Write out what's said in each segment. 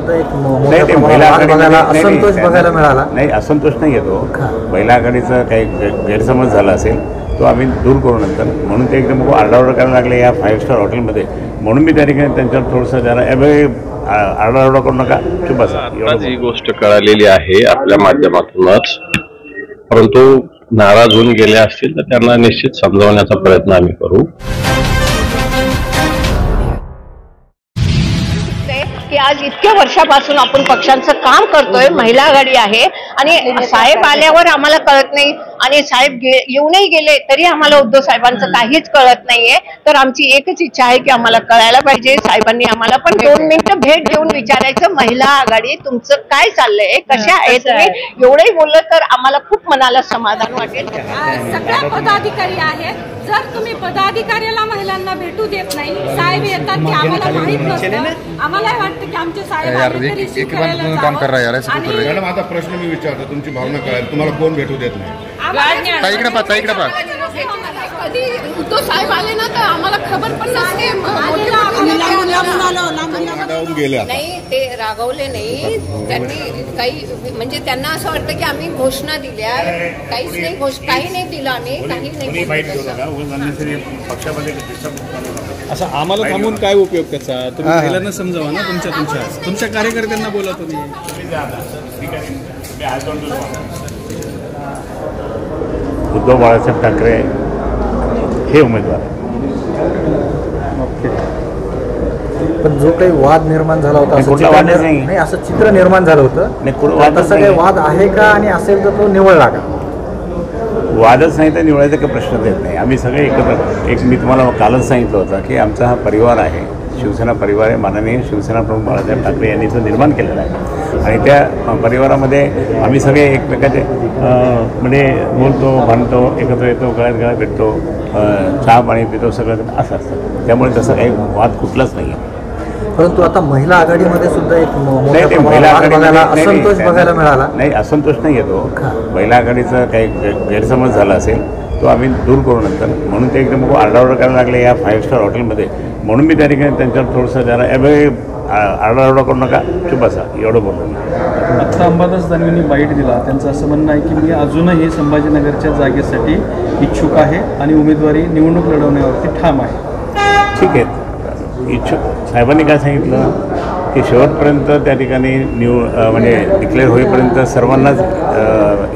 सुद्धा एक मोठ्या प्रमाणात बघायला असंतोष बघायला मिळाला. नाही, असंतोष नाही येतो. महिला आघाडीचा काही गैरसमज झाला असेल तो आम्ही दूर करू नंतर, म्हणून ते एकदम आरडाओरडा करायला लागले या 5 स्टार हॉटेलमध्ये. म्हणून मी त्या ठिकाणी त्यांच्यावर थोडंसं जरा आरडाओरडा करू नका, चुप बसा. ही गोष्ट कळालेली आहे आपल्या माध्यमातूनच, परंतु नाराज होऊन गेले असतील तर त्यांना निश्चित समजावण्याचा प्रयत्न आम्ही करू. की आज इतक्या वर्षापासून आपण पक्षांचं काम करतोय, महिला आघाडी आहे आणि साहेब आल्यावर आम्हाला कळत नाही आणि साहेब येऊनही गेले तरी आम्हाला उद्धव साहेबांचं काहीच कळत नाहीये. तर आमची एकच इच्छा आहे की आम्हाला कळायला पाहिजे. साहेबांनी आम्हाला पण 2 मिनिटं भेट देऊन विचारायचं, महिला आघाडी तुमचं काय चाललंय, कशा आहे तुम्ही, एवढंही बोललं तर आम्हाला खूप मनाला समाधान वाटेल. सगळ्या पदाधिकारी आहेत, जर तुम्ही पदाधिकाऱ्याला महिलांना भेटू देत नाही, साहेब येतात की आम्हाला माहित नसतं, आम्हाला वाटतं की आमचे साहेब काम कर रहा है यार, ऐसे क्यों कर रहे हैं? मॅडम आता प्रश्न मी विचारतो, तुमची भावना कळायला तुम्हाला कोण भेटू देत नाही? इकडे पहा. कधी उद्धव साहेब आले ना तर आम्हाला खबर पण नसते. नाही, ते रागवले नाही त्यांनी काही, म्हणजे त्यांना असं वाटतं की आम्ही घोषणा दिल्या, काहीच नाही, काही नाही दिलं आम्ही, काही नाही. असं आम्हाला थांबून काय उपयोग त्याचा? तुम्ही महिलांना समजावा ना, तुमच्या कार्यकर्त्यांना बोला तुम्ही. उद्धव बाळासाहेब ठाकरे हे उमेदवार आहे. पण जो काही वाद निर्माण झाला होता, नाही असं चित्र निर्माण झालं होतं, तसं काही वाद आहे का, आणि असेल तर तो निवळला का? वादच नाही तर निवडायचा काही प्रश्नच येत नाही. आम्ही सगळे एकत्र, एक मी तुम्हाला कालच सांगितलं होतं की आमचा हा परिवार आहे, शिवसेना परिवार आहे. माननीय शिवसेना प्रमुख बाळासाहेब ठाकरे यांनी तो निर्माण केलेला आहे आणि त्या परिवारामध्ये आम्ही सगळे एकमेकाचे म्हणजे बोलतो, भांडतो, एकत्र येतो, गळ्यात भेटतो, चहा पाणी पितो, सगळं असं असतं. त्यामुळे तसं काही वाद कुठलाच नाही आहे. परंतु आता महिला आघाडीमध्ये सुद्धा एक असंतोष बघायला मिळाला. नाही, असंतोष नाही येतो. महिला आघाडीचा काही गैरसमज झाला असेल तो आम्ही दूर करू नंतर, म्हणून ते एकदम आरडाओरडा करायला लागले या 5 स्टार हॉटेलमध्ये. म्हणून मी त्या ठिकाणी त्यांच्यावर थोडंसं जरा आरडाओरडा करू नका, चुप बसा, एवढं बोललो. आता अंबादास दानवेंनी बाईट दिला, त्यांचं असं म्हणणं आहे की मी अजूनही संभाजीनगरच्या जागेसाठी इच्छुक आहे आणि उमेदवारी निवडणूक लढवण्यावरती ठाम आहे. ठीक आहे, इच्छुक साहेबांनी काय सांगितलं की शेवटपर्यंत त्या ठिकाणी म्हणजे डिक्लेअर होईपर्यंत सर्वांनाच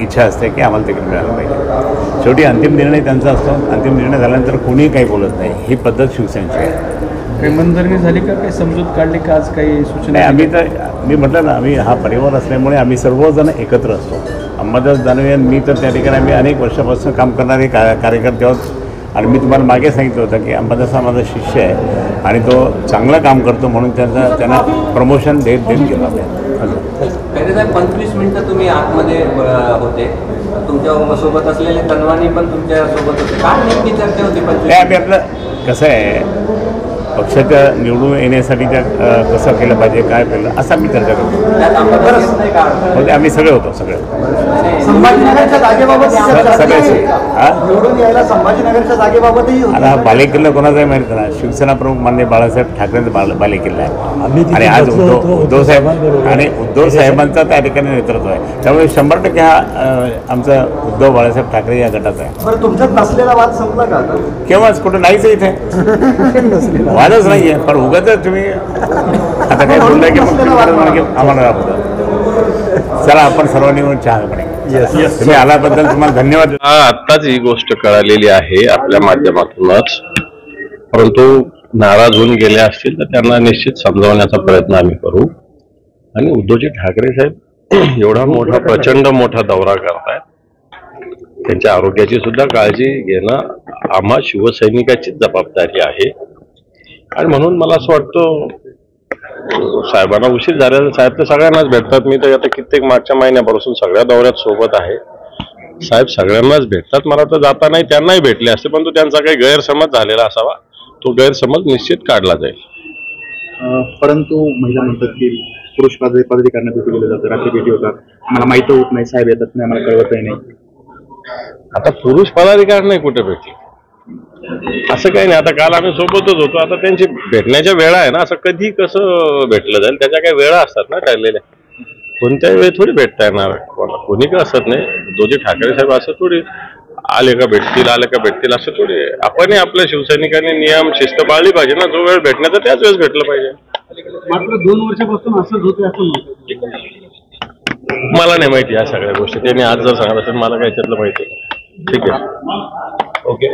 इच्छा असते की आम्हाला तिकीट मिळालं पाहिजे. शेवटी अंतिम निर्णय त्यांचा असतो. अंतिम निर्णय झाल्यानंतर कोणीही काही बोलत नाही. ही पद्धत शिवसेनेची आहे. काही मनधरणी झाली का, काही समजूत काढली का, आज काही सूचना? नाही, आम्ही तर मी म्हटलं ना, आम्ही हा परिवार असल्यामुळे आम्ही सर्वजण एकत्र असतो. अंबादास दानवे मी तर त्या ठिकाणी आम्ही अनेक वर्षापासून काम करणारे कार्यकर्ते आहोत. आणि मी तुम्हाला मागे सांगितलं होतं की अंबादास हा माझा शिष्य आहे आणि तो चांगलं काम करतो, म्हणून त्यांना प्रमोशन देत गेलं. साहेब 25 मिनिटं तुम्ही आतमध्ये होते, तुमच्या सोबत असलेले तनवानी पण तुमच्या सोबत होते, काय नेमकी चर्चा होती? आम्ही आपलं कसं आहे, पक्षाच्या निवडून येण्यासाठी त्या कसं केलं पाहिजे, काय केलं, असं आम्ही चर्चा करतो. म्हणजे आम्ही सगळे होतो, सगळे संभाजीनगरच्या जागेबाबत निवडून यायला संभाजीनगरच्या जागेबाबतही. आता बालेकिल्ला कोणाचा आहे माहिती ना, शिवसेना प्रमुख माननीय बाळासाहेब ठाकरेंचा बालेकिल्ला आहे. आणि आज उद्धव साहेबांचा त्या ठिकाणी नेतृत्व आहे. त्यामुळे 100% हा आमचा उद्धव बाळासाहेब ठाकरे या गटाचा आहे. तुमच्यात नसलेला वाद संपला का? केव्हाच, कुठं नाहीच इथे वादच नाहीये. पण उगाच तुम्ही आता काय बोलताय की आम्हाला राबवतो. चला आपण सर्वांनी मिळून चहा पाणी. तुम्ही आल्याबद्दल तुम्हाला धन्यवाद. आत्ताच ही गोष्ट कळालेली आहे आपल्या माध्यमातूनच, परंतु नाराज होऊन गेले असतील तर त्यांना निश्चित समजावण्याचा प्रयत्न आम्ही करू. आणि उद्धवजी ठाकरे साहेब एवढा मोठा, प्रचंड मोठा दौरा करतायत, त्यांच्या आरोग्याची सुद्धा काळजी घेणं आम्हा शिवसैनिकाचीच जबाबदारी आहे. आणि म्हणून मला असं वाटतं साहेबांना उशीर झालेला. साहेब तर सगळ्यांनाच भेटतात. मी तर आता कित्येक मागच्या महिन्यापासून सगळ्या दौऱ्यात सोबत आहे. साहेब सगळ्यांनाच भेटतात. मला तर जाता नाही त्यांनाही भेटले असते, परंतु त्यांचा काही गैरसमज झालेला असावा, तो गैरसमज निश्चित काढला जाईल. परंतु महिला म्हणतात की पुरुष पदाधिकाऱ्यांना भेटू गेलं जातं, रात्री भेटी होतात, आम्हाला माहिती होत नाही, साहेब येतात नाही, आम्हाला कळवतही नाही. आता पुरुष पदाधिकारी नाही कुठे भेटले, असं काही नाही. आता काल आम्ही सोबतच होतो. आता त्यांची भेटण्याच्या वेळा आहे ना, असं कधी कसं भेटलं जाईल, त्याच्या काही वेळा असतात ना ठरलेल्या. कोणत्याही वेळी थोडी भेटता येणार कोणी का असत नाही. उद्धवजी ठाकरे साहेब असं थोडी आले का भेटतील असं थोडी. आपणही आपल्या शिवसैनिकांनी नियम शिस्त पाळली पाहिजे ना. जो वेळ भेटण्याचा त्याच वेळेस भेटलं पाहिजे. मात्र 2 वर्षापासून असंच होतं असं मला नाही माहिती या सगळ्या गोष्टी. त्यांनी आज जर सांगत असेल मला काही त्यातलं माहिती. ठीक आहे, ओके.